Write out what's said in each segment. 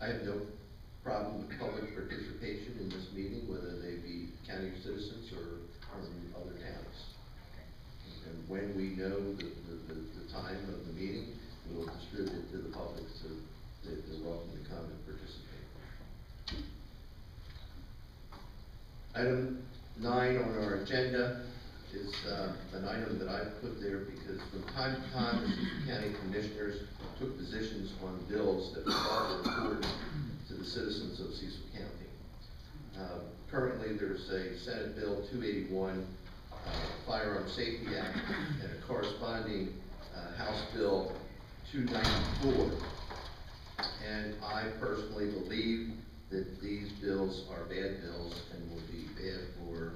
have no problem with public participation in this meeting, whether they be county citizens or from other towns. And when we know the time of the meeting, we'll distribute it to the public so that they're welcome to come and participate. Item 9 on our agenda is an item that I've put there because from time to time, the Cecil County Commissioners took positions on bills that were vitally important to the citizens of Cecil County. Currently, there's a Senate Bill 281, Firearm Safety Act, and a corresponding House Bill 294. And I personally believe that these bills are bad bills and will be bad for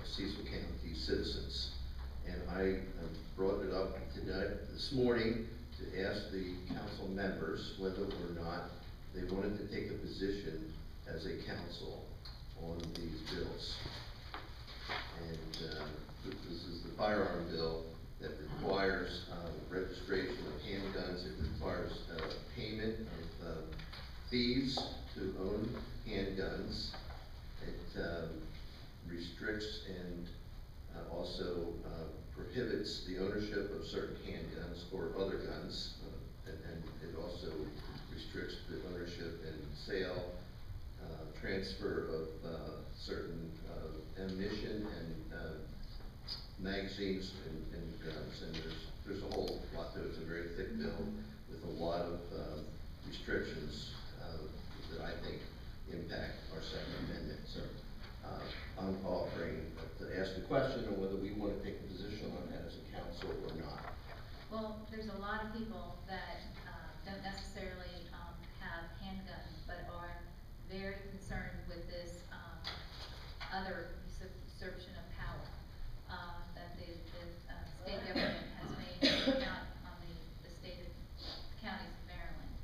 Cecil County citizens. And I brought it up this morning to ask the council members whether or not they wanted to take a position as a council on these bills. And this is the firearm bill that requires registration of handguns. It requires payment of fees to own handguns. It restricts and also prohibits the ownership of certain handguns or other guns, and it also restricts the ownership and sale, transfer of certain ammunition and magazines and guns. And there's a whole lot to it. It's a very thick bill with a lot of restrictions that I think impact our Second Amendment. So I'm offering to ask the question on whether we want to take a position on that as a council or not. Well, there's a lot of people that don't necessarily have handguns, but are very concerned with this other usurpation of power that the state government has made count on the state of counties of Maryland.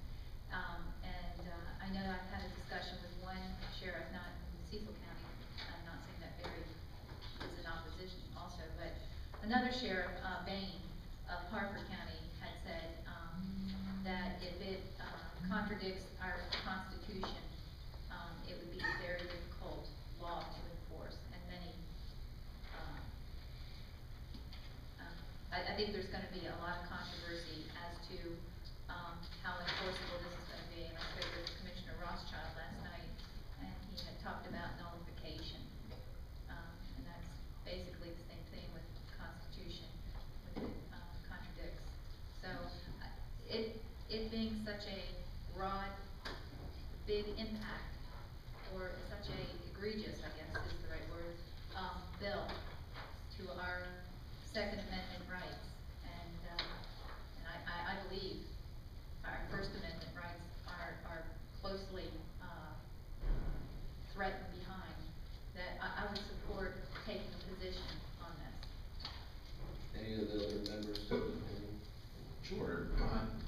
I know I've had a discussion with one sheriff, not in Cecil County. I'm not saying that Barry is in opposition also, but another sheriff, Bain of Harford County, had said that if it contradicts our Constitution, it would be a very difficult law to enforce, and many. I think there's going to be a lot of controversy as to how enforceable this is going to be. And I spoke with Commissioner Rothschild last night, and he had talked about nullification, and that's basically the same thing with the Constitution, when it contradicts. So it being such a broad, big impact, or such a egregious, I guess is the right word, bill to our Second Amendment rights, and I believe our First Amendment rights are closely threatened behind, that I would support taking a position on this. Any of the other members? Sure,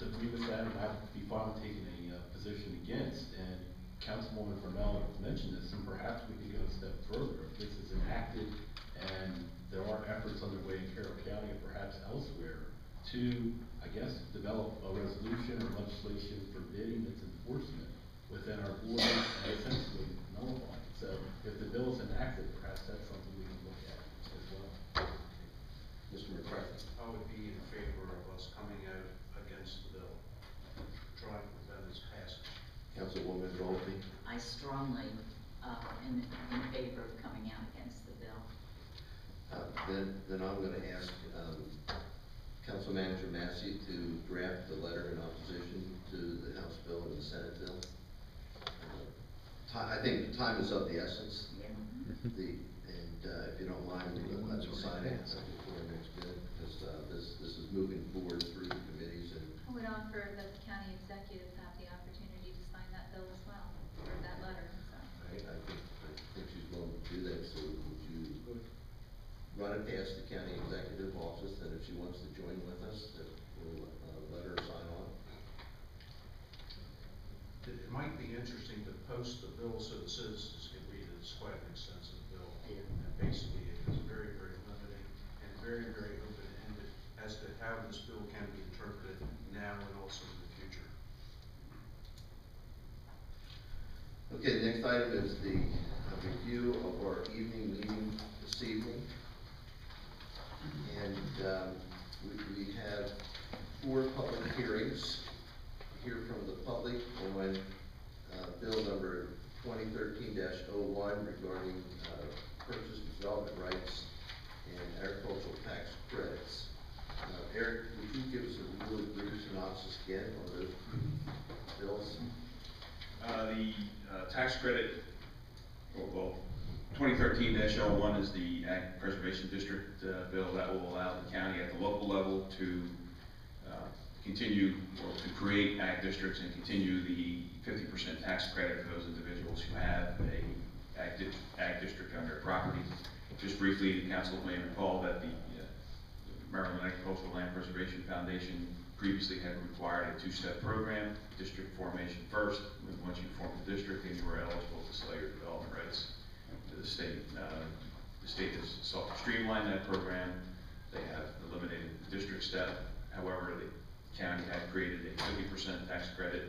to agree with that, and I'd be fine with taking a position against. And Councilwoman Vermel mentioned this, and perhaps we could go a step further. If this is enacted and there are efforts underway in Carroll County and perhaps elsewhere to, I guess, develop a resolution or legislation forbidding its enforcement within our borders and essentially nullifying it. So if the bill is enacted, perhaps that's something we can look at as well. Mr. McCarthy. I would be in favor of us coming out against the bill, trying to prevent its passage. Councilwoman Goldie. I strongly am in favor of coming out against the bill. Then I'm going to ask Council Manager Massey to draft the letter in opposition to the House bill and the Senate bill. I think time is of the essence. Yeah. If you don't mind, let's sign it before next bill, because this is moving forward through the committees. And I would offer that the county executive have the opportunity to sign that bill as well, or that letter. So. I think she's willing to do that. So would you run it past the county executive office, and if she wants to join with us, that we'll let her sign on? It might be interesting to post the bill so the citizens can read it. It's quite an extensive bill. Yeah. And basically it is very, very limiting and very, very open-ended as to how this bill can be interpreted now and also in the future. item is the review of our evening meeting this evening. And we have 4 public hearings. Hear from the public on bill number 2013-01 regarding purchase development rights and agricultural tax credits. Eric, would you give us a really brief synopsis again on those bills? The tax credit, well, 2013-01 is the Ag Preservation District bill that will allow the county at the local level to continue, or to create ag districts and continue the 50% tax credit for those individuals who have a ag district on their property. Just briefly, the council may recall that the Maryland Agricultural Land Preservation Foundation previously had required a 2-step program: district formation first, and once you form the district, then you were eligible to sell your development rights to the state. The state has sought to streamline that program. They have eliminated the district step. However, the county had created a 50% tax credit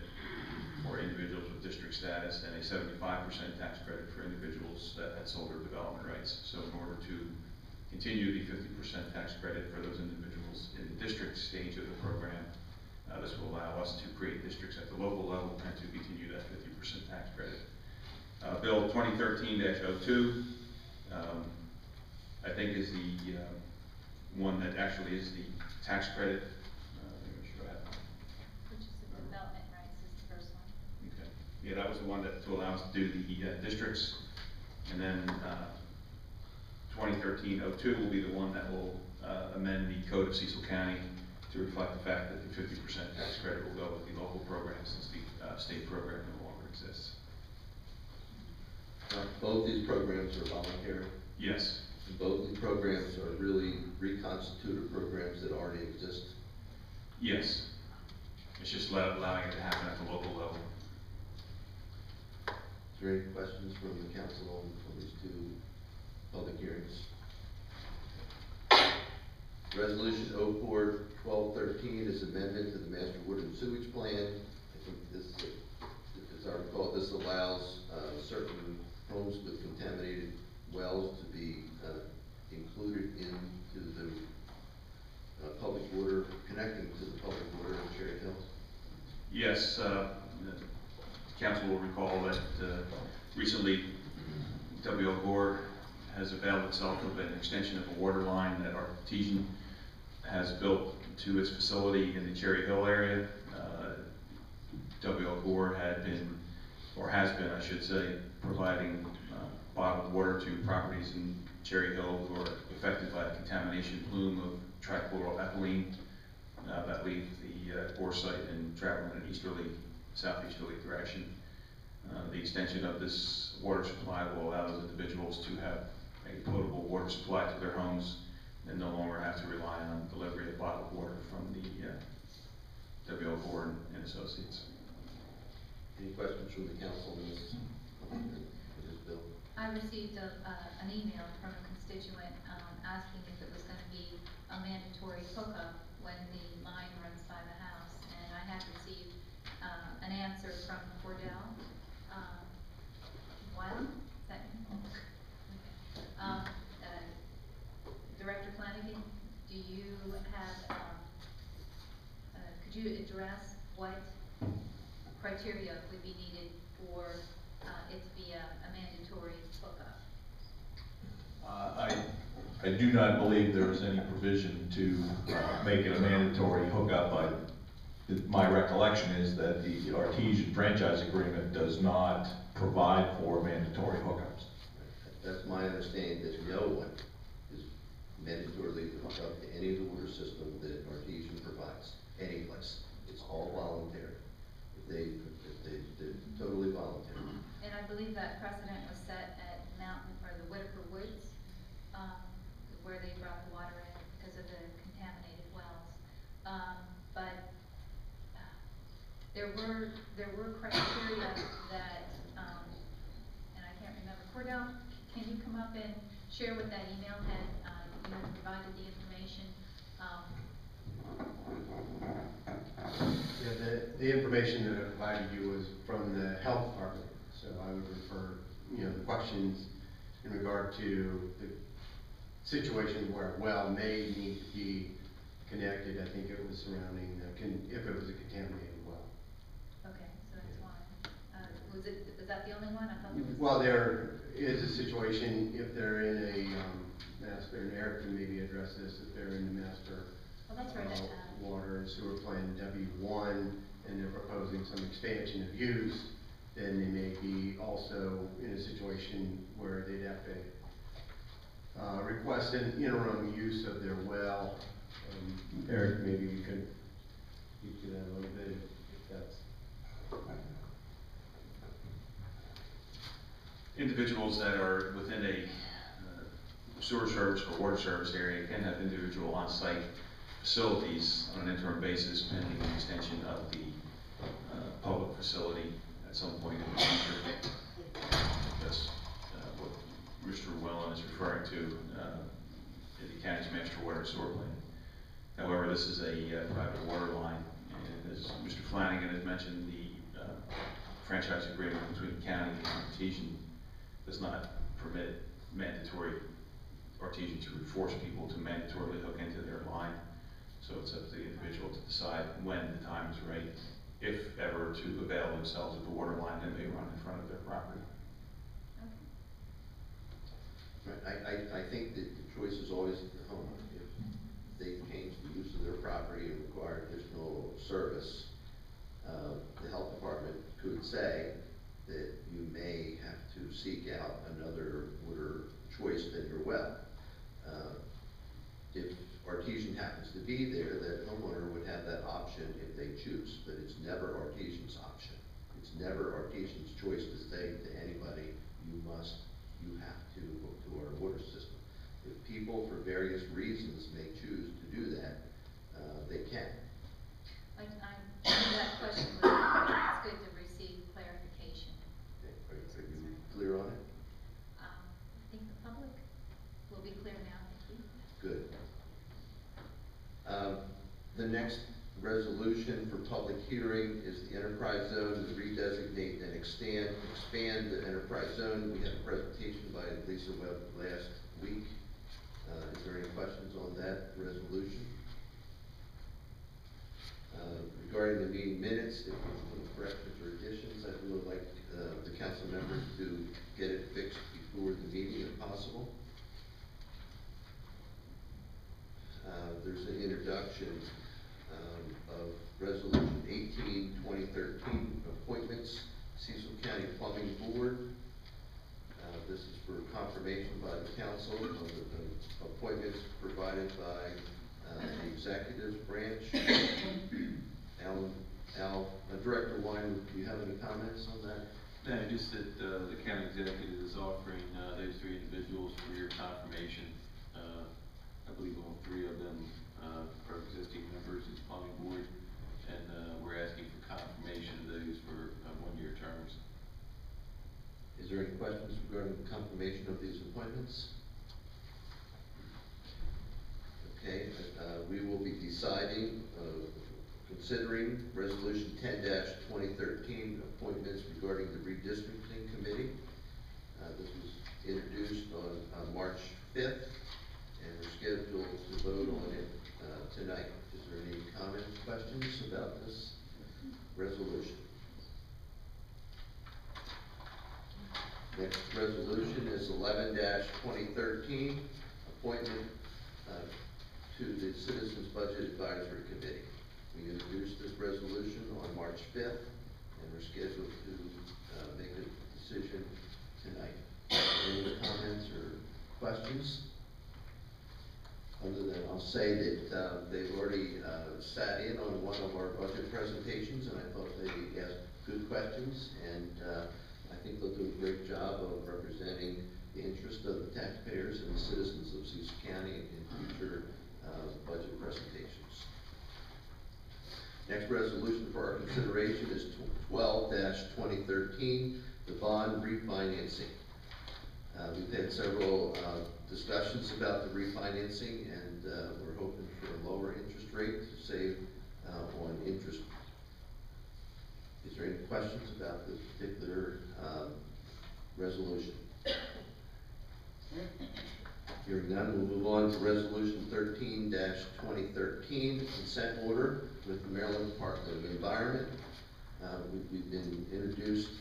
for individuals with district status and a 75% tax credit for individuals that had sold their development rights. So in order to continue the 50% tax credit for those individuals in the district stage of the program, this will allow us to create districts at the local level and to continue that 50% tax credit. Bill 2013-02, I think is the one that actually is the tax credit. Purchase of development rights is the first one. Okay. Yeah, that was the one that to allow us to do the districts, and then 2013-02 will be the one that will amend the code of Cecil County to reflect the fact that the 50% tax credit will go with the local program since the state program no longer exists. Both these programs are voluntary. Yes. And both these programs are really reconstituted programs that already exist. Yes. It's just allowing it to happen at the local level. Is there any questions from the council on these 2 public hearings? Resolution 04-1213 is amendment to the master water and sewage plan. I think this, as I recall, this allows certain homes with contaminated wells to be included into the public water, connecting to the public water in Cherry Hill. Yes, the council will recall that recently W.L. Gore has availed itself of an extension of a water line that Artesian has built to its facility in the Cherry Hill area. W.L. Gore had been, or has been, I should say, providing bottled water to properties in Cherry Hill who are affected by the contamination plume of trichloroethylene that leave the Gore site and travel in an southeasterly direction. The extension of this water supply will allow those individuals to have a potable water supply to their homes and no longer have to rely on delivery of bottled water from the W.L. Gore and Associates. Any questions from the council on this bill? I received an email from a constituent asking if it was going to be a mandatory hookup when the line runs by the house, and I have received an answer from Cordell. Director Flanagan, do you have, could you address what criteria would be needed for it to be a mandatory hookup? I do not believe there is any provision to make it a mandatory hookup. My recollection is that the Artesian franchise agreement does not provide for mandatory hookups. That's my understanding, that no one is mandatorily hooked up to any of the water system that Artesian provides, any place. It's all voluntary. They're totally voluntary. And I believe that precedent was set at the Whitaker Woods, where they brought the water in because of the contaminated wells. But there were criteria that, and I can't remember. Cordell, can you come up and share what that email had, you had provided the information? Yeah, the information that I provided you was from the health department. So I would refer, the questions in regard to the situations where a well may need to be connected. I think it was surrounding, if it was a contaminated well. Okay, so that's one. Was that the only one? I thought there was. Well, there is a situation, if they're in a master, and Eric can maybe address this, if they're in the master Well, that's right. water and sewer plan W1, and they're proposing some expansion of use, then they may be also in a situation where they'd have to request an interim use of their well. Eric, maybe you could speak to that a little bit, if that's. Individuals that are within a sewer service or water service area can have individual on-site facilities on an interim basis pending the extension of the public facility at some point in the future. That's what Mr. Wellen is referring to in the county's master water and sewer plan. However, this is a private water line, and as Mr. Flanagan has mentioned, the franchise agreement between the county and Artesian does not permit mandatory Artesian to force people to mandatorily hook into their line. So it's up to the individual to decide when the time is right, if ever, to avail themselves of the water line that may run in front of their property. Okay. Right, I think that the choice is always the homeowner. If they change the use of their property and require additional service, the health department could say that you may have to seek out another water choice than your well. If Artesian happens to be there, that homeowner would have that option if they choose, but it's never Artesian's option. It's never Artesian's choice to say to anybody, you have to hook to our water system. If people, for various reasons, may choose to do that, they can. That question was, it's good to receive clarification. Okay, are you clear on it? I think the public will be clear now, thank you. Good. The next resolution for public hearing is the enterprise zone to redesignate and expand the enterprise zone. We had a presentation by Lisa Webb last week. Is there any questions on that resolution? Regarding the meeting minutes, if there's any corrections or additions, I would like the council members to get it fixed before the meeting if possible. There's an introduction of Resolution 18/2013, appointments, Cecil County Plumbing Board. This is for confirmation by the council of the appointments provided by the executive branch. Director Wine, do you have any comments on that? No, just that the county executive is offering those three individuals for your confirmation. I believe all three of them are existing members of the plumbing board, and we're asking for confirmation of those for one-year terms. Is there any questions regarding the confirmation of these appointments? Okay, we will be deciding, considering Resolution 10-2013, appointments regarding the redistricting committee. This was introduced on March 5th, and we're scheduled to vote on it tonight. Is there any comments, questions about this resolution? Next resolution is 11-2013, appointment to the Citizens Budget Advisory Committee. We introduced this resolution on March 5th, and we're scheduled to make a decision tonight. Any comments or questions? Other than I'll say that they've already sat in on one of our budget presentations, and I thought they asked good questions, and I think they'll do a great job of representing the interest of the taxpayers and the citizens of Cecil County in future budget presentations. Next resolution for our consideration is 12-2013, the bond refinancing. We've had several discussions about the refinancing, and we're hoping for a lower interest rate to save on interest Is there any questions about this particular, resolution? Hearing none, we'll move on to resolution 13-2013, consent order with the Maryland Department of Environment. We've been introduced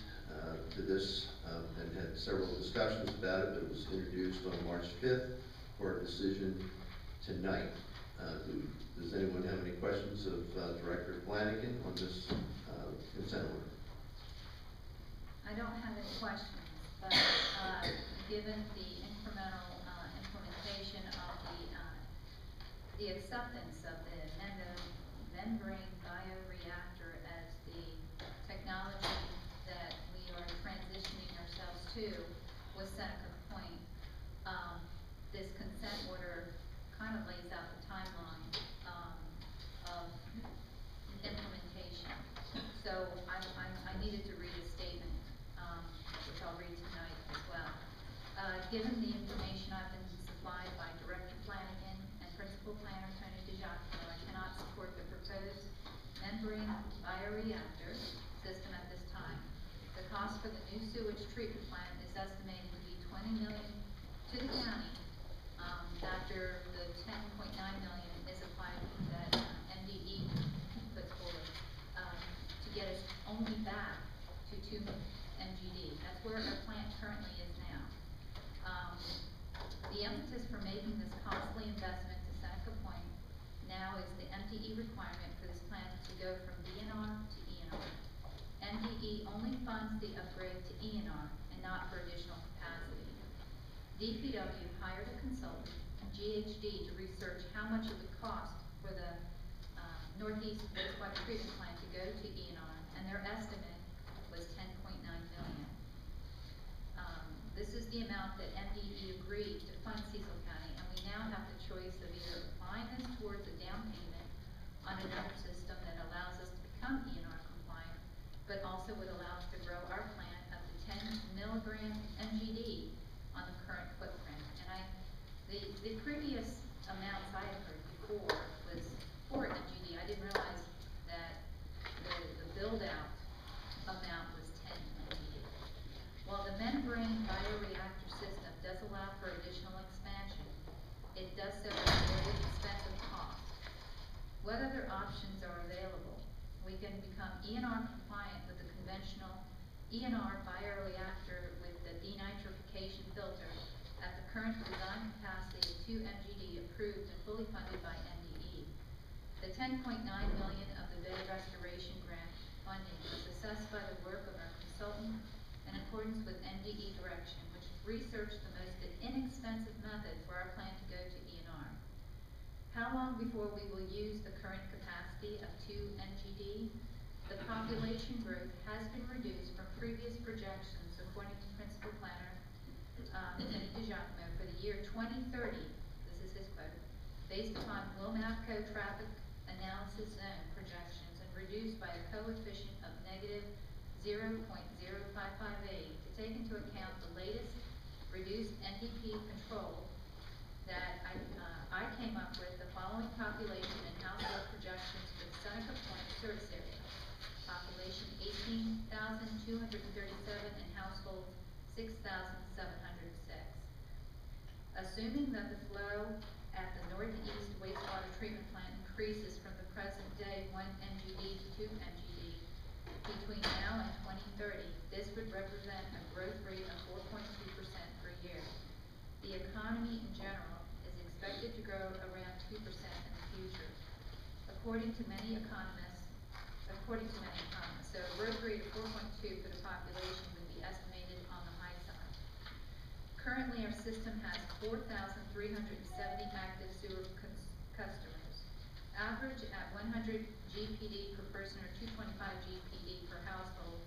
to this and had several discussions about it, but it was introduced on March 5th for a decision tonight. Does anyone have any questions of Director Flanagan on this consent order? I don't have any questions, but, given the incremental, implementation of the acceptance of the membrane bioreactor as the technology that we are transitioning ourselves to with Seneca Point, this consent order kind of lays out the timeline, of implementation. So I needed to read a statement, which I'll read tonight as well. Given the information I've been supplied by Director Flanagan and Principal Planner Tony DiGiacomo, I cannot support the proposed membrane bioreactor system at this time. The cost for the new sewage treatment plant is estimated to be $20 million to the county, after the $10.9 million is applied that MDE puts forward, to get us only back to 2 MGD. That's where our plant currently is now. The impetus for making this costly investment to Seneca Point now is the MDE requirement for this plant to go from DNR to ENR. MDE only funds the upgrade to ENR and not for additional capacity. DPW hired a consultant, GHD, to research how much it would cost for the Northeast wastewater treatment plant to go to ENR, and their estimate was $10.9 million. This is the amount that MDE agreed to fund Cecil County, and we now have the choice of either applying this towards a down payment on another system that allows us to become ENR compliant, but also would allow us to grow our plant up to 10 milligram MGD on the current footprint. And the previous amounts I had heard before was 4 MGD. I didn't realize that the build-out amount was 10 MGD. While the membrane bioreactor system does allow for additional expansion, it does so at a very expensive cost. What other options are available? We can become ENR compliant with the conventional ENR bioreactor with the denitrification filter at the current design capacity of 2 MGD approved and fully funded by MDE. The $10.9 million of the bay restoration grant funding was assessed by the work of our consultant in accordance with MDE direction, which researched the most inexpensive method for our plant to go to ENR. How long before we will use the current capacity of 2 MGD? The population growth has been reduced from previous projections, according to Principal Planner Tony DiGiacomo, for the year 2030, this is his quote, based upon WILMAPCO traffic analysis zone projections and reduced by a coefficient of negative 0.0558 to take into account the latest reduced NDP control that I came up with the following population and household projections for the Seneca Point service area. Population 18,237 and households 6,706. Assuming that the flow at the Northeast wastewater treatment plant increases from the present day 1 MGD to 2 MGD between now and 2030, this would represent a growth rate of 4.2% per year. The economy in general is expected to grow around 2% in the future. According to many economists, so a growth rate of 4.2 for the population would be estimated on the high side. Currently, our system has 4,370 active sewer customers. Average at 100 GPD per person or 225 GPD per household,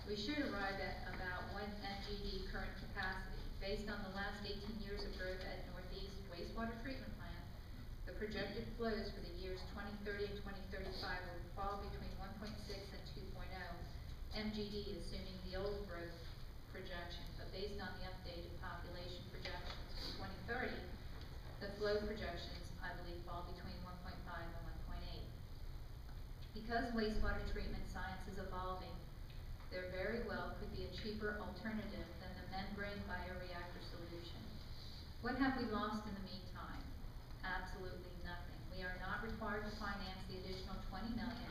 we should arrive at about 1 MGD current capacity. Based on the last 18 years of growth at Northeast wastewater treatment plant, the projected flows for the years 2030 and 2035 will fall between 1.6 and 2.0 MGD, assuming the old growth projection. But based on the updated population projections for 2030, the flow projections, I believe, fall between 1.5 and 1.8. Because wastewater treatment science is evolving, there very well could be a cheaper alternative than the membrane bioreactor solution. What have we lost in the meantime? Absolutely nothing. We are not required to finance the additional $20 million,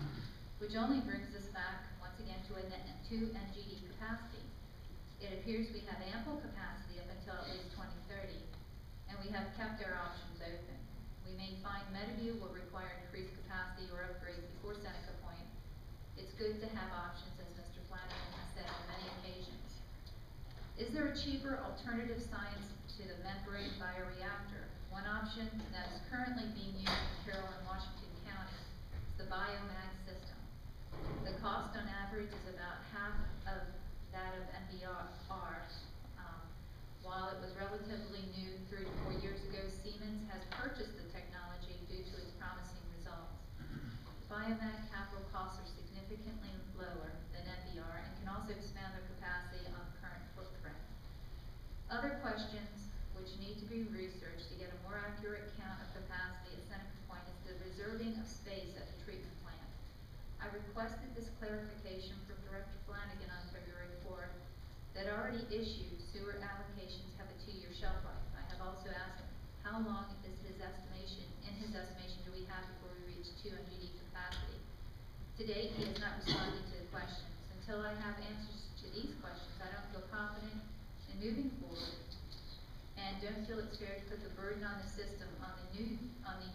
which only brings us back once again to NGD capacity. It appears we have ample capacity up until at least 2030, and we have kept our options open. We may find Mediview will require increased capacity or upgrades before Seneca Point. It's good to have options, as Mr. Flanagan has said on many occasions. Is there a cheaper alternative science to the membrane bioreactor? One option that is currently being used in Carroll and Washington County is the biomag system. The cost on average is about half of that of MBR. While it was relatively new 3 to 4 years ago, Siemens has purchased the technology due to its promising results. Biomag capital costs are significantly lower than MBR and can also expand their capacity on the current footprint. Other questions which need to be researched to get a more accurate count of capacity at Seneca Point is the reserving of space at the treatment plant. I requested this clarification from Director Flanagan on February 4th that already issued sewer allocations have a 2-year shelf life. I have also asked him how long is his estimation, do we have before we reach 2 NGD capacity. To date, he has not responded to the questions. Until I have answers to these questions, I don't feel confident in moving forward, and don't feel it's fair to put the burden on the system, on the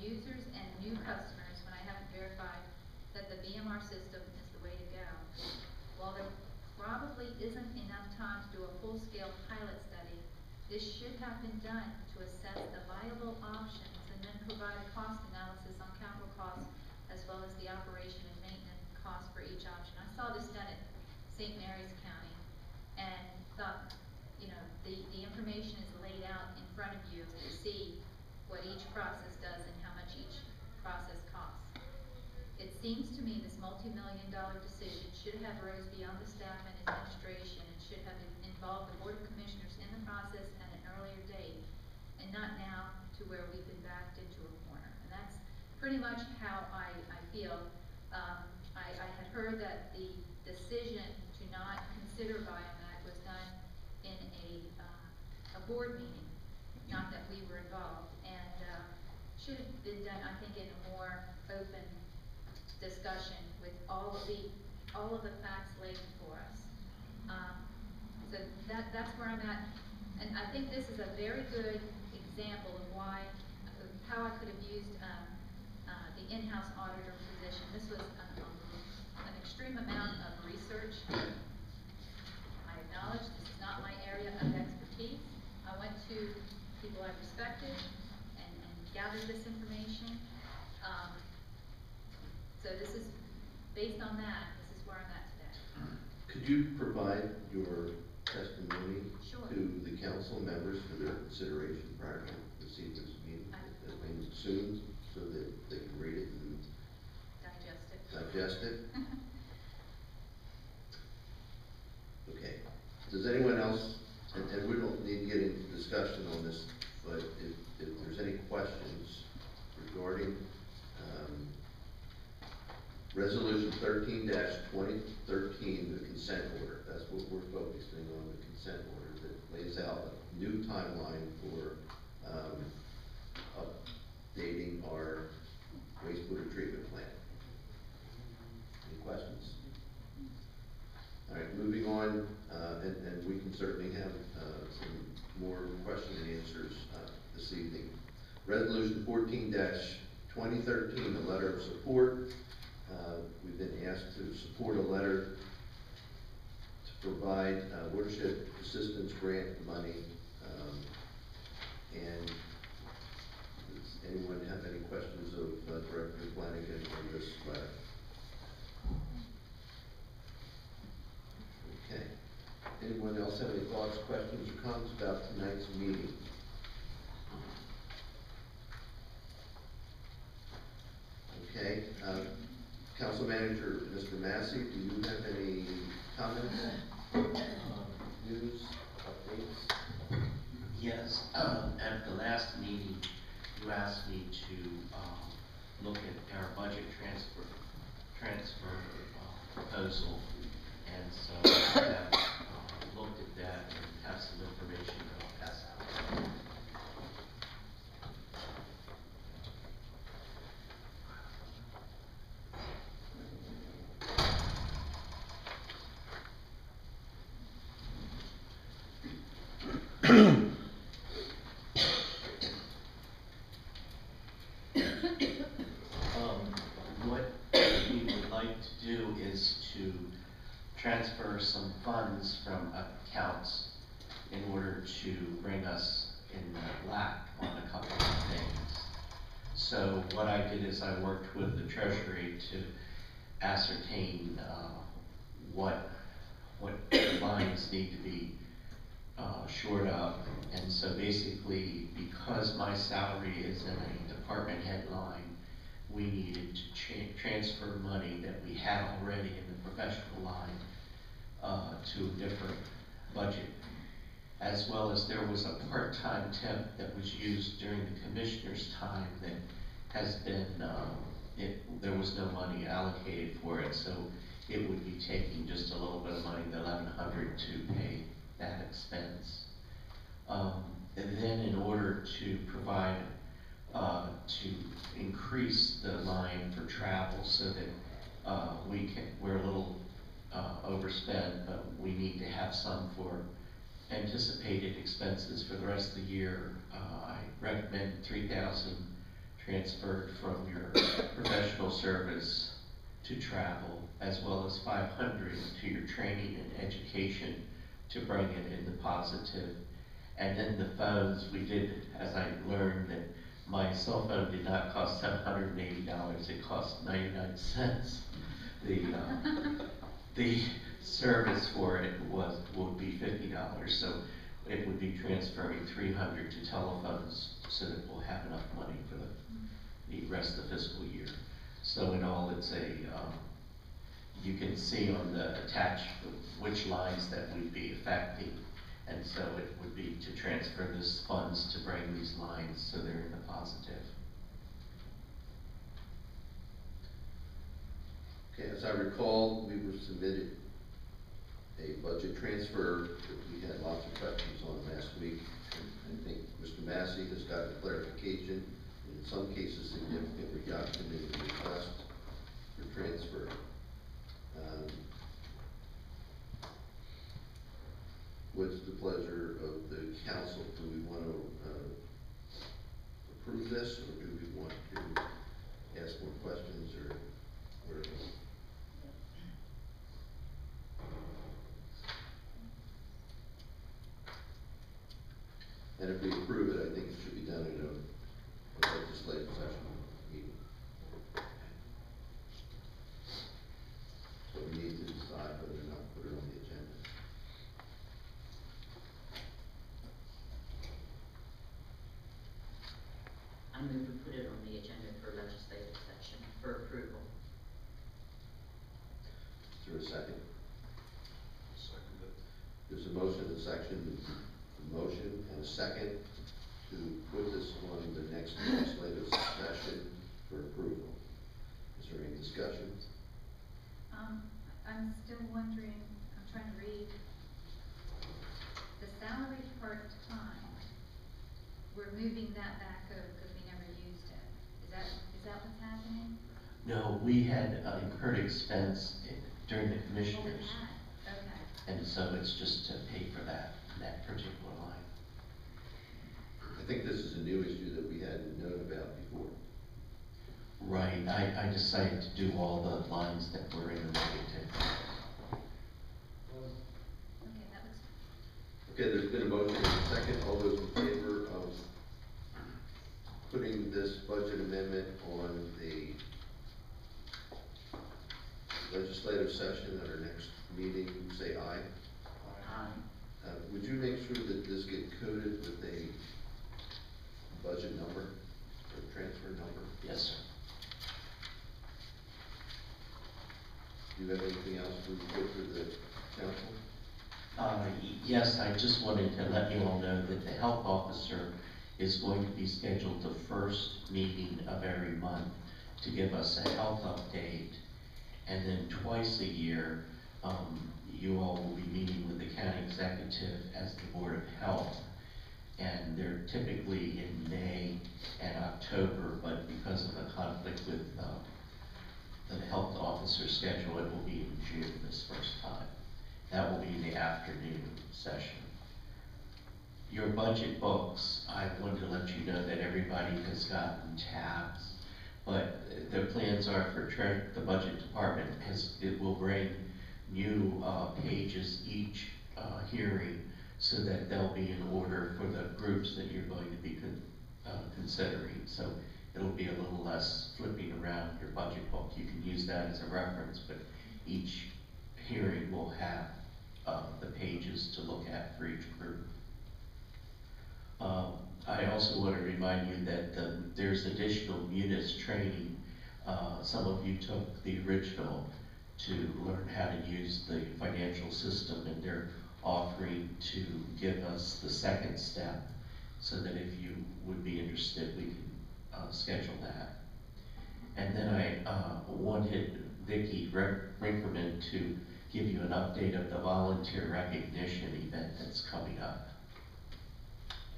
users and new customers when I haven't verified that the BMR system is the way to go. While there probably isn't enough time to do a full-scale pilot study, this should have been done to assess the viable options and then provide a cost analysis on capital costs as well as the operation and maintenance costs for each option. I saw this done at St. Mary's County and thought, you know, the information is laid out in front of you to see what each process does and how much each process costs. It seems to me this multi-million-dollar decision should have rose beyond the staff and administration and should have involved the Board of Commissioners in the process at an earlier date, and not now to where we've been backed into a corner. And that's pretty much how I feel. I had heard that the decision to not consider biomag was done in a board meeting, not that we were involved, and should have been done, I think, in a more open discussion with all of the facts laid before us. So that's where I'm at, and I think this is a very good example of how I could have used the in-house auditor position. This was an extreme amount of research. I acknowledge this is not my area of expertise. I went to people I respected and gathered this information. So this is, based on that, this is where I'm at today. Could you provide your testimony Sure. to the council members for their consideration prior to this evening's meeting? I mean, soon, so that they can read it and digest it? Okay. Does anyone else, and we don't need to get into discussion on this, but if there's any questions regarding Resolution 13-2013, the consent order. That's what we're focusing on, the consent order that lays out a new timeline for updating our wastewater treatment plant. Any questions? All right, moving on, and we can certainly have some more question and answers this evening. Resolution 14-2013, a letter of support. We've been asked to support a letter to provide watershed assistance grant money. And does anyone have any questions of Director Flanagan on this letter? Okay. Anyone else have any thoughts, questions, or comments about tonight's meeting? Okay. Council Manager, Mr. Massey, do you have any comments, news, updates? Yes, at the last meeting, you asked me to look at our budget transfer proposal, and so I have looked at that and have some information that I'll pass out. What we would like to do is to transfer some funds from accounts in order to bring us in the black on a couple of things. So what I did is I worked with the Treasury to ascertain what lines need to be shored up. And so basically, because my salary is in a department head line, we needed to transfer money that we had already in the professional line to a different budget. As well as there was a part-time temp that was used during the commissioner's time that has been, there was no money allocated for it, so it would be taking just a little bit of money, the $1,100, to pay that expense. And then in order to provide, to increase the line for travel so that we're a little overspent, but we need to have some for anticipated expenses for the rest of the year. I recommend 3,000 transferred from your professional service to travel, as well as 500 to your training and education to bring it into positive. And then the phones, we did, as I learned, that my cell phone did not cost $780, it cost 99 cents. The service for it would be $50, so it would be transferring 300 to telephones so that we'll have enough money for the rest of the fiscal year. So in all, it's you can see on the attached which lines that we'd be affecting, and so it would be to transfer this funds to bring these lines so they're in the positive. Okay, as I recall, we were submitted a budget transfer that we had lots of questions on last week. I think Mr. Massey has gotten clarification, and in some cases significant reduction in the request for transfer. What's the pleasure of the council? Do we want to approve this, or do we want to ask more questions, or whatever? And if we approve it, I think it should be done in a legislative session meeting. So we need to decide whether or not to put it on the agenda. I move to put it on the agenda for legislative session for approval. Is there a second? Second it. There's a motion and motion and a second to put this on the next legislative session for approval. Is there any discussion? I'm still wondering, I'm trying to read. The salary part-time, we're moving that back over because we never used it. Is that what's happening? No, we had incurred expense during the Oh, we commissioners, had, okay. and so it's just to pay for that particular line. I think this is a new issue that we hadn't known about before. Right, I decided to do all the lines that were in the negative. Okay, that was, Okay, there's been a motion and a second. All those in favor of putting this budget amendment on the legislative session at our next meeting, say aye. Would you make sure that this get coded with a budget number or transfer number? Yes, sir. Do you have anything else to report to the council? Yes, I just wanted to let you all know that the health officer is going to be scheduled the first meeting of every month to give us a health update. And then twice a year, you all will be meeting with the county executive as the Board of Health. And they're typically in May and October, but because of a conflict with the health officer schedule, it will be in June this first time. That will be in the afternoon session. Your budget books, I wanted to let you know that everybody has gotten tabs, but the plans are for the budget department it will bring new pages each hearing, so that they'll be in order for the groups that you're going to be considering. So it'll be a little less flipping around your budget book. You can use that as a reference, but each hearing will have the pages to look at for each group. I also want to remind you that there's additional munis training. Some of you took the original to learn how to use the financial system, and they're offering to give us the second step, so that if you would be interested, we can schedule that. And then I wanted Vicki Rinkerman to give you an update of the volunteer recognition event that's coming up.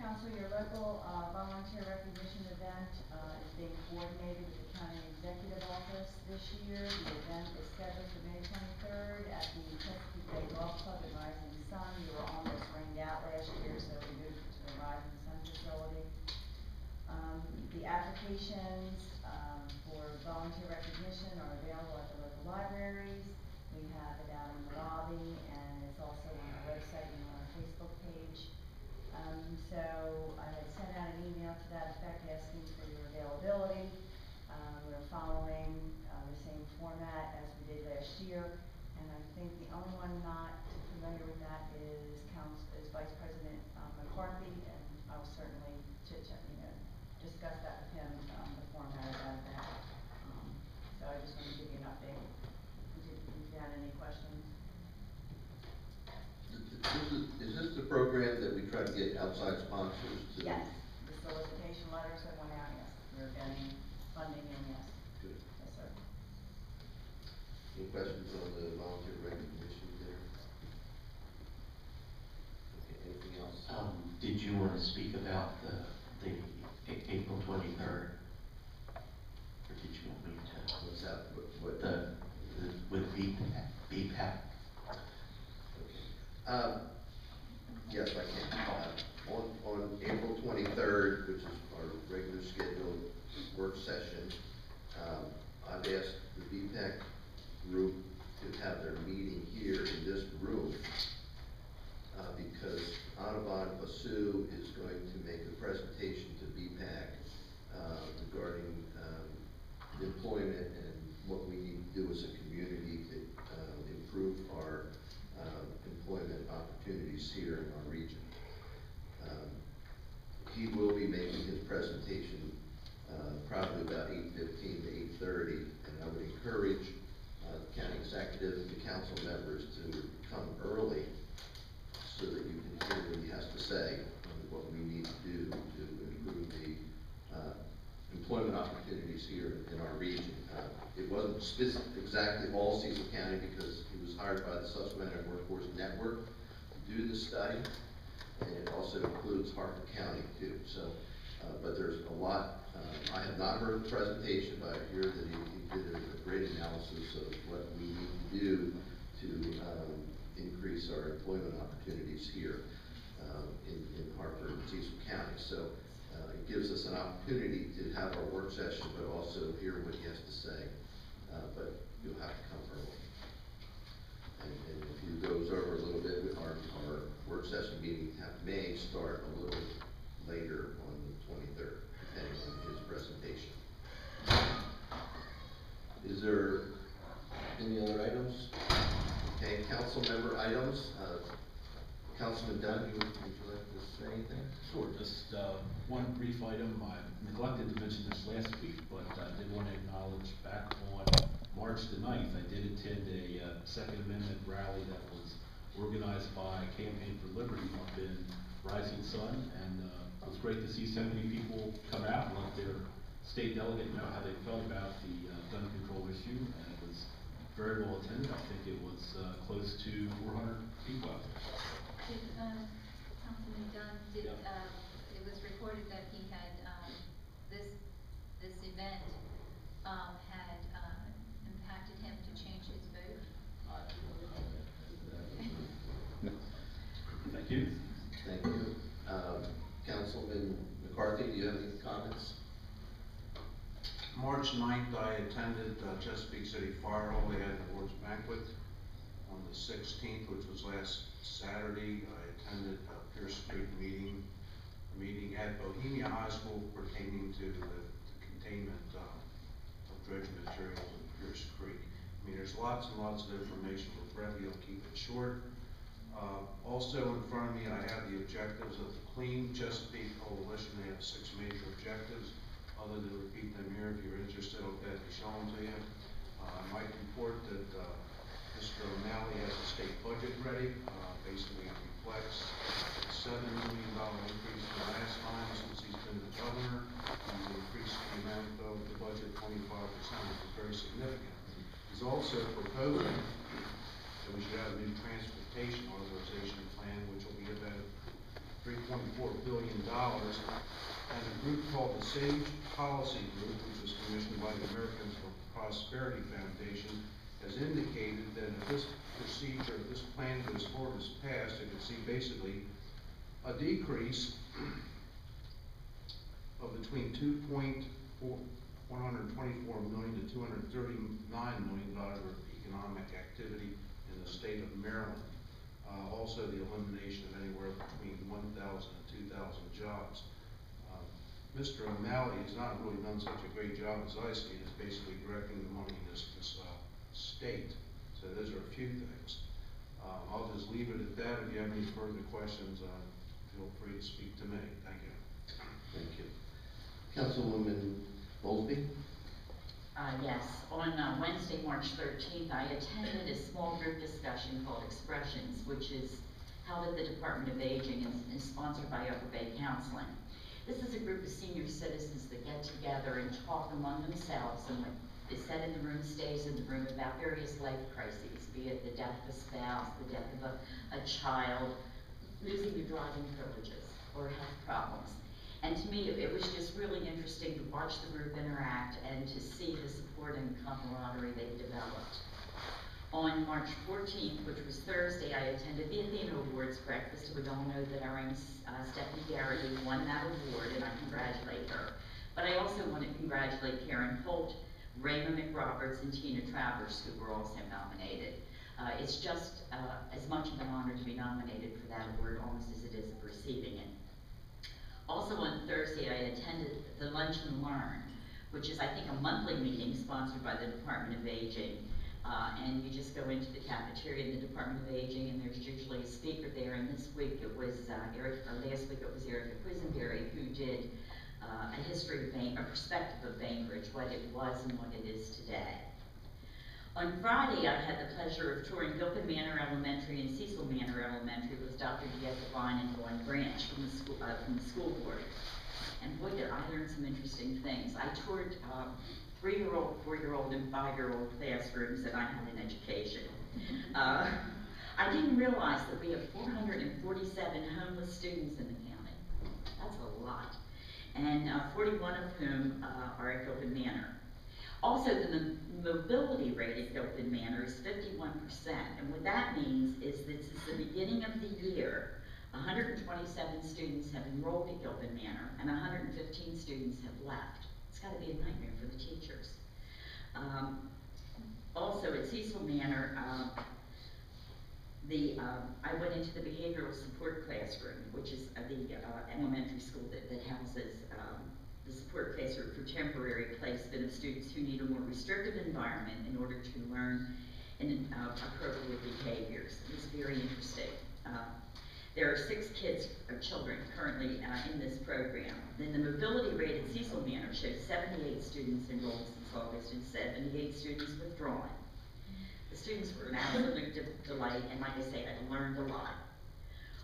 Council, your local volunteer recognition event is being coordinated with the County Executive Office this year. The event is scheduled for May 23rd at the Chesapeake Bay Golf Club at Rising Sun. You were almost rained out last year, so we moved it to the Rising Sun facility. The applications for volunteer recognition are available at the local libraries. We have it out in the lobby, and it's also on our website and on our Facebook page. So I had sent out an email to that effect asking for your availability. We're following the same format as we did last year, and I think the only one not familiar with that is Vice President McCarthy, and I'll certainly discuss that with him, the format of that. So I just want to give you an update. If you had any questions. Is this the program that we try to get outside sponsors to? Yes, the solicitation letters that went out, yes, we're getting funding in, yes. Good. Yes, sir. Any questions on the volunteer recognition there? Okay, anything else? Did you want to speak about the April 23rd? Or did you want me to? What's that? With BPAC. Yes, I can. On April 23rd, which is our regular scheduled work session, I've asked the BPAC group to have their meeting here in this room, because Anavon Basu is going to make a presentation to BPAC regarding employment and what we need to do as a community to improve our employment opportunities here in our region. He will be making his presentation probably about 8:15 to 8:30, and I would encourage the county executive and the council members to come early so that you can hear what he has to say on what we need to do to improve the employment opportunities here in our region. It wasn't exactly all Cecil County, because he was hired by the Susquehanna Workforce Network to do the study, and it also includes Harford County too. So, but there's a lot. I have not heard the presentation, but I hear that he did a great analysis of what we need to do to increase our employment opportunities here in Harford and Cecil County. So it gives us an opportunity to have our work session, but also hear what he has to say. But you'll have to come early. And if he goes over a little bit, our work session meeting may start a little later on the 23rd, depending on his presentation. Is there any other items? Okay, council member items. Councilman Dunn, would you like to say anything? Sure, just one brief item. I neglected to mention this last week, but I did want to acknowledge back on March the 9th, I did attend a Second Amendment rally that was organized by Campaign for Liberty up in Rising Sun, and it was great to see so many people come out and let their state delegate know how they felt about the gun control issue, and it was very well attended. I think it was, close to 400 people out there. Did, Councilman Dunn, did, Yep. it was reported that he had, this event, had, impacted him to change his vote? Thank you. Thank you. Councilman McCarthy, do you have any comments? March 9th, I attended Chesapeake City Fire Hall. They had an awards banquet. On the 16th, which was last Saturday, I attended a Pierce Street meeting at Bohemia High School pertaining to the containment of dredge materials in Pierce Creek. I mean, there's lots and lots of information, but Brevy will keep it short. Also in front of me, I have the objectives of the Clean Chesapeake Coalition. They have 6 major objectives. Other than repeat them here, if you're interested, I'll gladly show them to you. I might report that Mr. O'Malley has a state budget ready. Basically, it reflects a $7 million increase from last time since he's been the governor. He's increased the amount of the budget 25%, which is very significant. He's also proposing that we should have a new transportation authorization plan, which will be about $3.4 billion. And a group called the Sage Policy Group, which was commissioned by the Americans for Prosperity Foundation, has indicated that if this procedure, if this plan goes forward as passed, it could see basically a decrease of between $124 million to $239 million worth of economic activity in the state of Maryland. Also the elimination of anywhere between 1,000 and 2,000 jobs. Mr. O'Malley has not really done such a great job as I see it, is basically directing the money in this state. So those are a few things. I'll just leave it at that. If you have any further questions, feel free to speak to me. Thank you. Thank you. Councilwoman Bowlby? Yes, on Wednesday, March 13th, I attended a small group discussion called Expressions, which is held at the Department of Aging and sponsored by Upper Bay Counseling. This is a group of senior citizens that get together and talk among themselves, and what is said in the room stays in the room about various life crises, be it the death of a spouse, the death of a child, losing your driving privileges, or health problems. And to me, it was just really interesting to watch the group interact and to see the support and camaraderie they developed. On March 14th, which was Thursday, I attended the Athena Awards breakfast. We all know that our own Stephanie Garrity won that award, and I congratulate her. But I also want to congratulate Karen Holt, Raymond McRoberts, and Tina Travers, who were also nominated. It's just as much of an honor to be nominated for that award almost as it is of receiving it. Also on Thursday, I attended the Lunch and Learn, which is, I think, a monthly meeting sponsored by the Department of Aging. And you just go into the cafeteria in the Department of Aging, and there's usually a speaker there. And this week it was last week it was Erica Quisenberry, who did a history of a perspective of Bainbridge, what it was and what it is today. On Friday, I had the pleasure of touring Gilpin Manor Elementary and Cecil Manor Elementary with Dr. Diaz Devine and Dawn Branch from the school board. And boy, did I learn some interesting things. I toured 3-year-old, 4-year-old, and 5-year-old classrooms, and I had an education. I didn't realize that we have 447 homeless students in the county. That's a lot. And 41 of whom are at Gilpin Manor. Also, the mobility rate at Gilpin Manor is 51%, and what that means is that since the beginning of the year, 127 students have enrolled at Gilpin Manor, and 115 students have left. It's got to be a nightmare for the teachers. Also, at Cecil Manor, I went into the behavioral support classroom, which is the elementary school that houses the support classroom for temporary placement of students who need a more restrictive environment in order to learn in appropriate behaviors. It was very interesting. There are 6 children currently in this program. Then the mobility rate at Cecil Manor shows 78 students enrolled since August and 78 students withdrawn. The students were an absolute delight, and like I say, I learned a lot.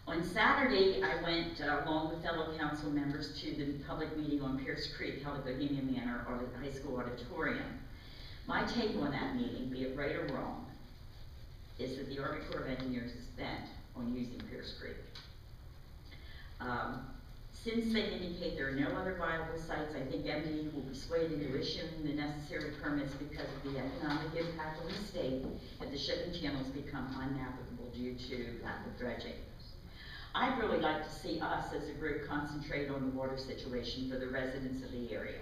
On Saturday, I went along with fellow council members to the public meeting on Pierce Creek held at Bohemia Manor or the high school auditorium. My take on that meeting, be it right or wrong, is that the Army Corps of Engineers is bent on using Pierce Creek. Since they indicate there are no other viable sites, I think MDE will be swayed into issuing the necessary permits because of the economic impact on the state if the shipping channels become unnavigable due to lack of dredging. I'd really like to see us as a group concentrate on the water situation for the residents of the area.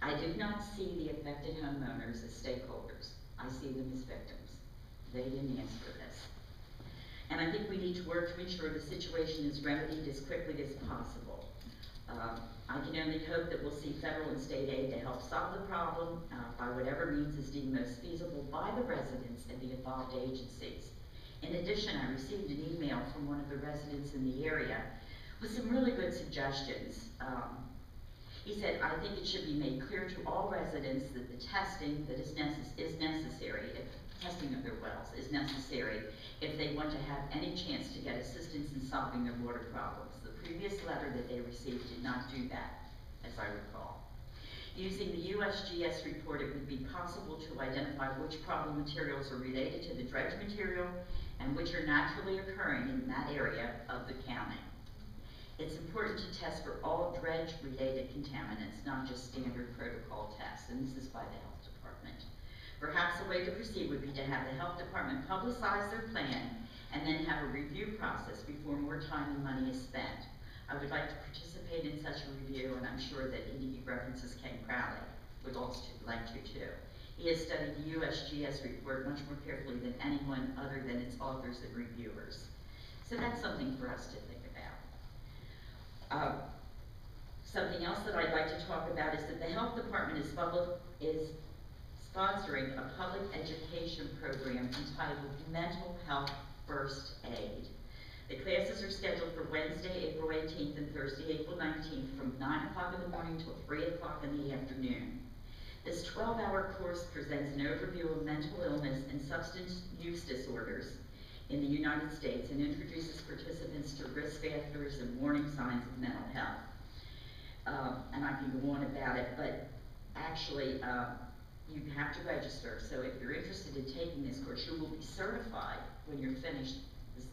I do not see the affected homeowners as stakeholders. I see them as victims. They didn't ask for this. And I think we need to work to ensure the situation is remedied as quickly as possible. I can only hope that we'll see federal and state aid to help solve the problem by whatever means is deemed most feasible by the residents and the involved agencies. In addition, I received an email from one of the residents in the area with some really good suggestions. He said, I think it should be made clear to all residents that the testing that is necessary, if testing of their wells is necessary, if they want to have any chance to get assistance in solving their water problems. The previous letter that they received did not do that, as I recall. Using the USGS report, it would be possible to identify which problem materials are related to the dredge material and which are naturally occurring in that area of the county. It's important to test for all dredge-related contaminants, not just standard protocol tests, and this is by the health department. Perhaps a way to proceed would be to have the health department publicize their plan and then have a review process before more time and money is spent. I would like to participate in such a review, and I'm sure that he references Ken Crowley would also like to too. He has studied the USGS report much more carefully than anyone other than its authors and reviewers. So that's something for us to think about. Something else that I'd like to talk about is that the health department is sponsoring a public education program entitled Mental Health First Aid. The classes are scheduled for Wednesday, April 18th and Thursday, April 19th from 9 o'clock in the morning till 3 o'clock in the afternoon. This 12-hour course presents an overview of mental illness and substance use disorders in the United States and introduces participants to risk factors and warning signs of mental health. And I can go on about it, but actually you have to register. So if you're interested in taking this course, you will be certified when you're finished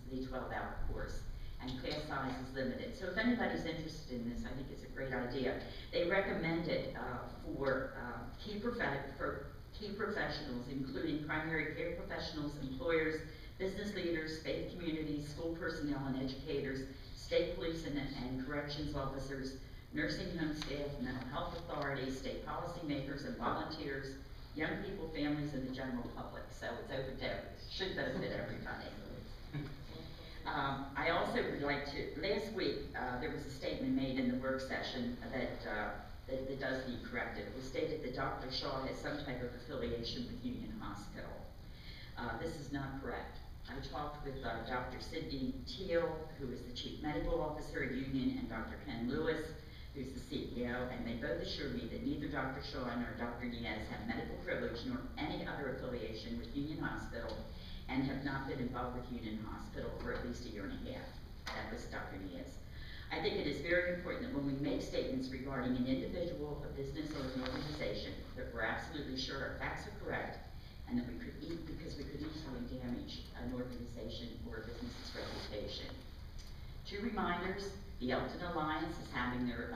the 12-hour course, and class size is limited. So if anybody's interested in this, I think it's a great idea. They recommend it for key professionals, including primary care professionals, employers, business leaders, faith communities, school personnel and educators, state police and corrections officers, nursing home staff, mental health authorities, state policymakers and volunteers, young people, families, and the general public. So it's open to, should benefit everybody. I also would like to, last week there was a statement made in the work session that does need corrected. It was stated that Dr. Shaw has some type of affiliation with Union Hospital. This is not correct. I talked with Dr. Sidney Teal, who is the Chief Medical Officer at Union, and Dr. Ken Lewis, who's the CEO, and they both assured me that neither Dr. Shaw nor Dr. Diaz have medical privilege nor any other affiliation with Union Hospital and have not been involved with Union Hospital for at least a year and a half. That was Dr. Diaz. I think it is very important that when we make statements regarding an individual, a business, or an organization, that we're absolutely sure our facts are correct, and that because we could easily damage an organization or a business's reputation. 2 reminders: the Elton Alliance is having their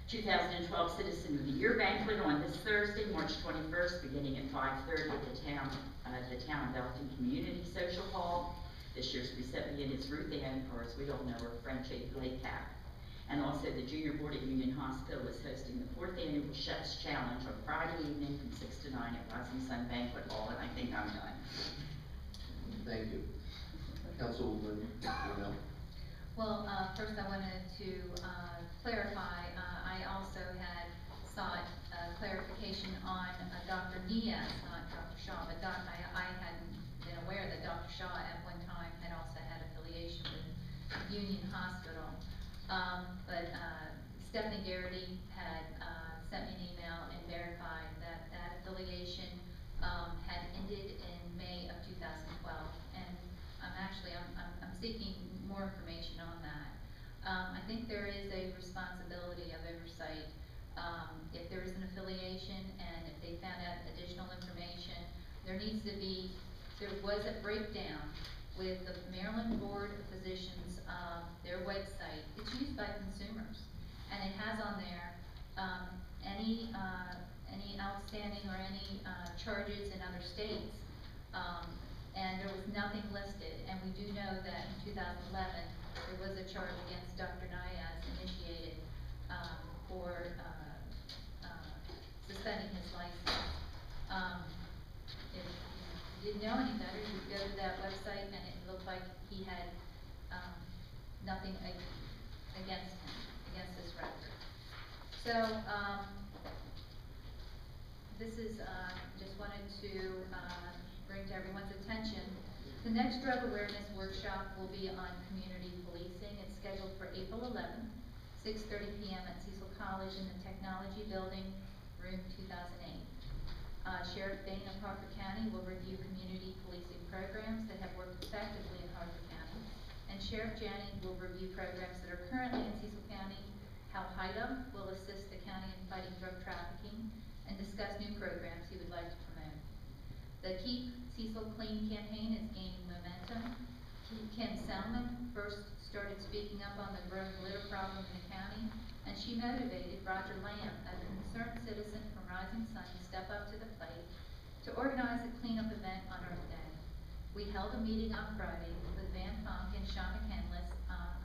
2012 Citizen of the Year banquet on this Thursday, March 21st, beginning at 5:30 at the Town of Elton Community Social Hall. This year's recipient is Ruth Ann, or as we all know her, Frenchie Lakecap. And also the Junior Board at Union Hospital is hosting the 4th Annual Chef's Challenge on Friday evening from 6 to 9 at Rising Sun Banquet Hall, and I think I'm done. Thank you. Councilwoman Brunel. Well, first I wanted to clarify, I also had sought clarification on Dr. Diaz, not Dr. Shaw, but I hadn't been aware that Dr. Shaw at one time had also had affiliation with Union Hospital. But Stephanie Garrity had sent me an email and verified that that affiliation had ended in May of 2012, and I'm seeking more information on that. I think there is a responsibility of oversight if there is an affiliation, and if they found out additional There was a breakdown with the Maryland Board of Physicians, their website. It's used by consumers, and it has on there, any outstanding or any, charges in other states. And there was nothing listed, and we do know that in 2011, there was a charge against Dr. Nayaz initiated, for, suspending his license. If you didn't know any better, you'd go to that website, and it looked like he had, nothing against him, against this record. So, this is, just wanted to, bring to everyone's attention. The next drug awareness workshop will be on community policing. It's scheduled for April 11th, 6:30 p.m. at Cecil College in the Technology Building, room 2008. Sheriff Bain of Harford County will review community policing programs that have worked effectively in Harford County. And Sheriff Janney will review programs that are currently in Cecil County, how HIDA will assist the county in fighting drug trafficking, and discuss new programs he would like to promote. The Keep Cecil Clean campaign is gaining momentum. Kim Selman first started speaking up on the growing litter problem in the county, and she motivated Roger Lamb, a concerned citizen from Rising Sun, to step up to the plate to organize a cleanup event on Earth Day. We held a meeting on Friday with Van Funk and Sean McKenlis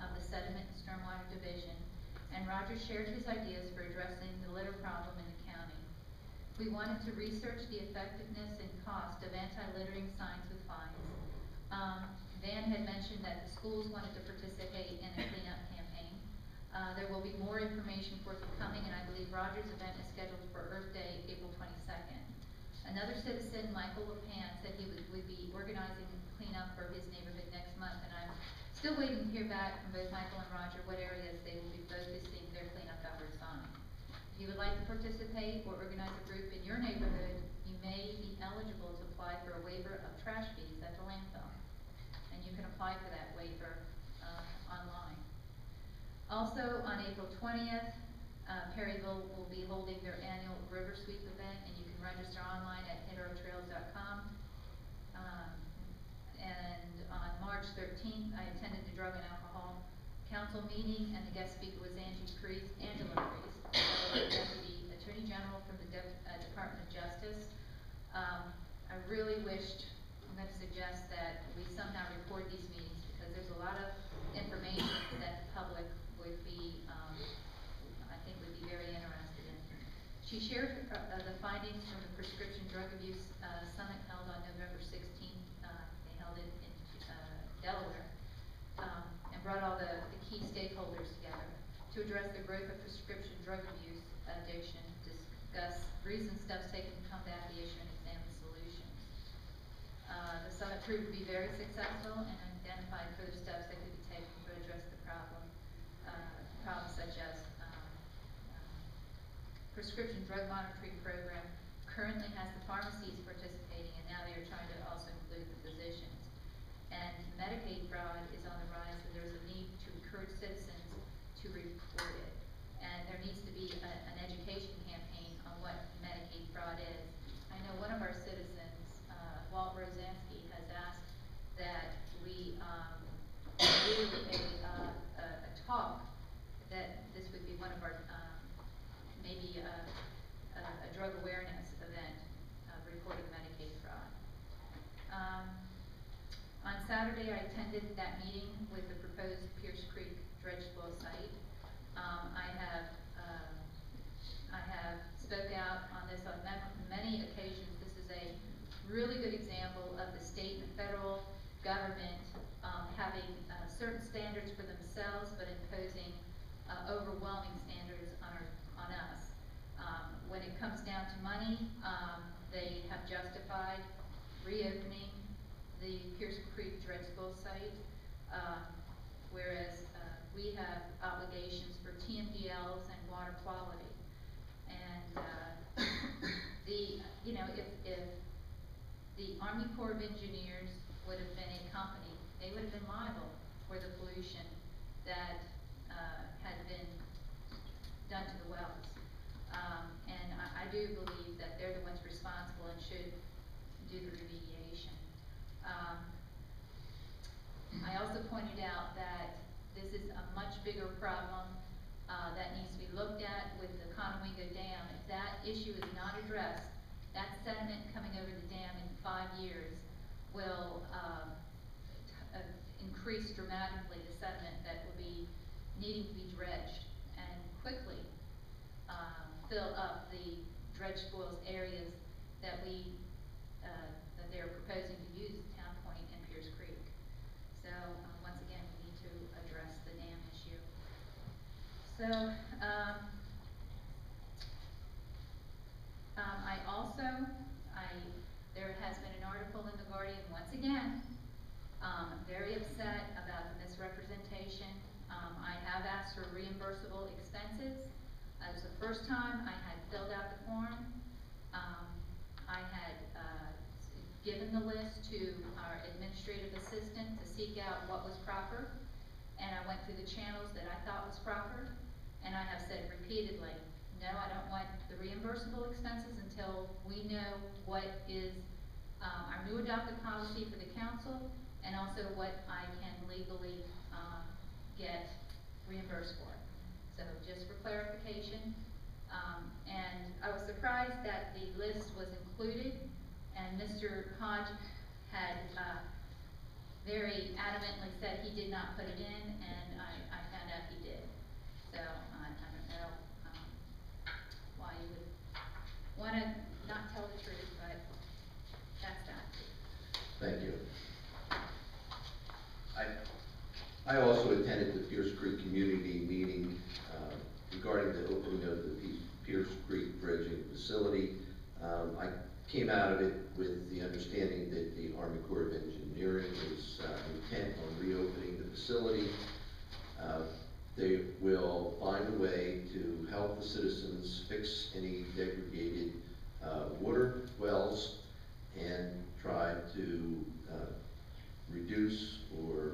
of the Sediment and Stormwater Division, and Roger shared his ideas for addressing the litter problem in the county. We wanted to research the effectiveness and cost of anti-littering signs with fines. Van had mentioned that the schools wanted to participate in a cleanup campaign. There will be more information forthcoming, and I believe Roger's event is scheduled for Earth Day, April 22nd. Another citizen, Michael LePan, said he would be organizing cleanup for his neighborhood next month, and I'm still waiting to hear back from both Michael and Roger what areas they will be focusing their cleanup efforts on. If you would like to participate or organize a group in your neighborhood, you may be eligible to apply for a waiver of trash fees at the landfill. And you can apply for that waiver online. Also, on April 20th, Perryville will be holding their annual River Sweep event, and you can register online at hitourtrails.com. And on March 13th, I attended the Drug and Alcohol Council meeting, and the guest speaker was Angela Priest, Deputy Attorney General from the Department of Justice. I really wished, I'm going to suggest that we somehow record these meetings, because there's a lot of information that the public would be, I think would be very interested in. She shared the findings from the Prescription Drug Abuse Summit held on November 16th. They held it in Delaware, and brought all the key stakeholders together to address the growth of prescription drug abuse, addiction, discuss reasons, steps taken to combat the issue, and examine solutions. The summit proved to be very successful and identified further steps that could be taken to address the problem. Problems such as prescription drug monitoring program currently has the pharmacies participating, and now they are trying to also include the physicians. And Medicaid fraud is on the rise, and there's a need to encourage citizens to report it. And there needs to be an education campaign on what Medicaid fraud is. I know one of our citizens, Walt Rosansky, has asked that we do a talk, that this would be one of our, maybe a drug awareness event, reporting Medicaid fraud. On Saturday, I attended that meeting with the proposed Pierce Creek dredge spoil site. I have spoke out on this on many occasions. This is a really good example of the state and federal government having certain standards for themselves, but imposing overwhelming standards on us. When it comes down to money, they have justified reopening the Pierce Creek dredge spoil site, whereas we have obligations for TMDLs and water quality. And if the Army Corps of Engineers would have been a company, they would have been liable for the pollution that had been done to the wells. And I do believe that they're the ones responsible and should do the remediation. I also pointed out that this is a much bigger problem that needs to be looked at with the Conowingo Dam. If that issue is not addressed, that sediment coming over the dam in 5 years will increase dramatically the sediment that will be needing to be dredged and quickly fill up the dredge spoils areas that that they're proposing to use at Town Point and Pierce Creek. So once again, we need to address the dam issue. So there has been an article in the Guardian once again, very upset about the misrepresentation. I have asked for reimbursable expenses. It was the first time I had filled out the form. I had given the list to our administrative assistant to seek out what was proper, and I went through the channels that I thought was proper, and I have said repeatedly, no, I don't want the reimbursable expenses until we know what is our new adopted policy for the council, and also what I can legally get reimbursed for. So just for clarification, and I was surprised that the list was included, and Mr. Hodge had very adamantly said he did not put it in, and I found out he did. So I don't know why you would want to not tell the truth, but that's that. Thank you. I also attended the Pierce Creek community meeting regarding the opening of the Pierce Creek dredging facility. I came out of it with the understanding that the Army Corps of Engineering is intent on reopening the facility. They will find a way to help the citizens fix any degraded water wells and try to reduce or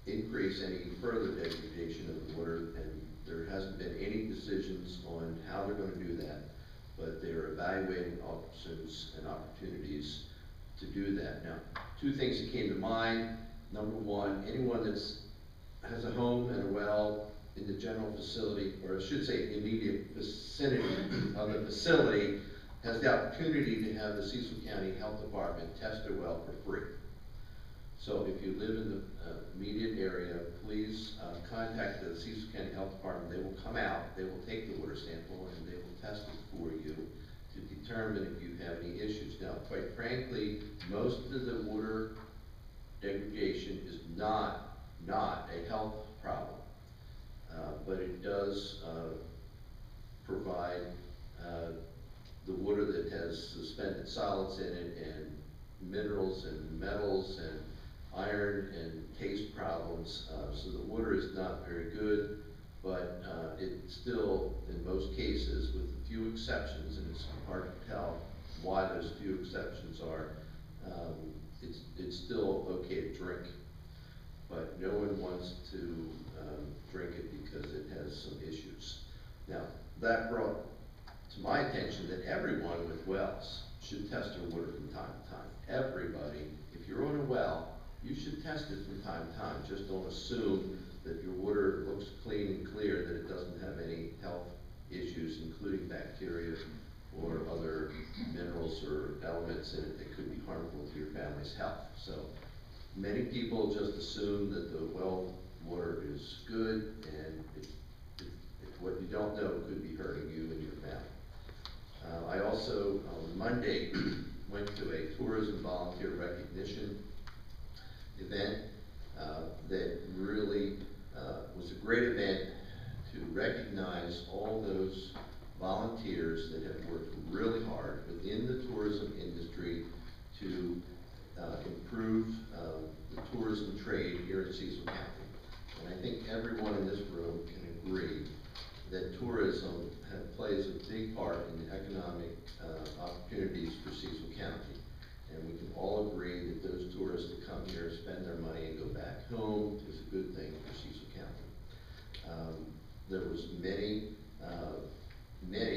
increase any further degradation of the water, and there hasn't been any decisions on how they're going to do that, but they're evaluating options and opportunities to do that. Now, 2 things that came to mind. Number one, anyone has a home and a well in the general facility, or I should say immediate vicinity of the facility, has the opportunity to have the Cecil County Health Department test their well for free. So if you live in the immediate area, please contact the Cecil County Health Department. They will come out, they will take the water sample, and they will test it for you to determine if you have any issues. Now, quite frankly, most of the water degradation is not a health problem, but it does provide the water that has suspended solids in it, and minerals and metals and iron and taste problems. So the water is not very good, but it still, in most cases, with a few exceptions, and it's hard to tell why those few exceptions are, it's still okay to drink. But no one wants to drink it because it has some issues. Now, that brought to my attention that everyone with wells should test their water from time to time. Everybody, if you're on a well, you should test it from time to time. Just don't assume that your water looks clean and clear, that it doesn't have any health issues, including bacteria or other minerals or elements in it that could be harmful to your family's health. So many people just assume that the well water is good, and what you don't know could be hurting you and your family. I also, on Monday, went to a tourism volunteer recognition event that really was a great event to recognize all those volunteers that have worked really hard within the tourism industry to improve the tourism trade here in Cecil County. And I think everyone in this room can agree that tourism plays a big part in the economic opportunities for Cecil County. And we can all agree that those tourists that come here, spend their money, and go back home is a good thing for Cecil County. There was many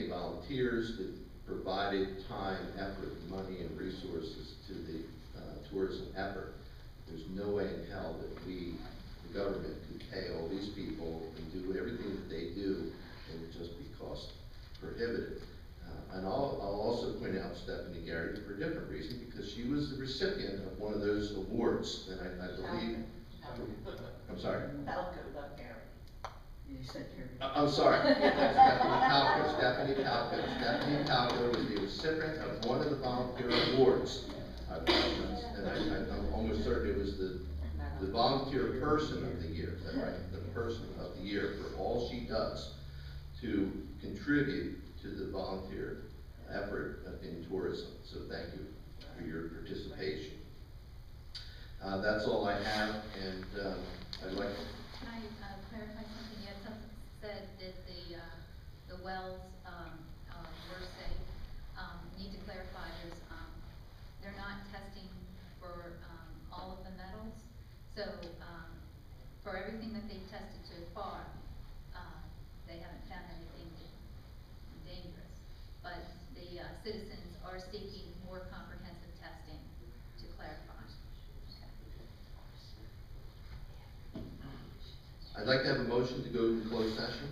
volunteers that provided time, effort, money, and resources to the tourism effort. There's no way in hell that we, the government, could pay all these people and do everything that they do, and it would just be cost prohibitive. And I'll also point out Stephanie Garrett for a different reason, because she was the recipient of one of those awards, and I believe. I'm sorry? Falco, not Gary. You said Gary. I'm sorry. Stephanie Palco was the recipient of one of the volunteer awards. And I'm almost certain it was the volunteer person of the year, is that right? The person of the year for all she does to contribute to the volunteer effort in tourism. So thank you for your participation. That's all I have, and I'd like to. Can I clarify something? You had something said that the wells were safe. Need to clarify, they're not testing for all of the metals. So for everything that they've tested so far, they haven't found anything dangerous. But the citizens are seeking more comprehensive testing to clarify. I'd like to have a motion to go to closed session.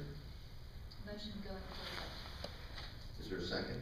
Motion to go into closed session. Is there a second?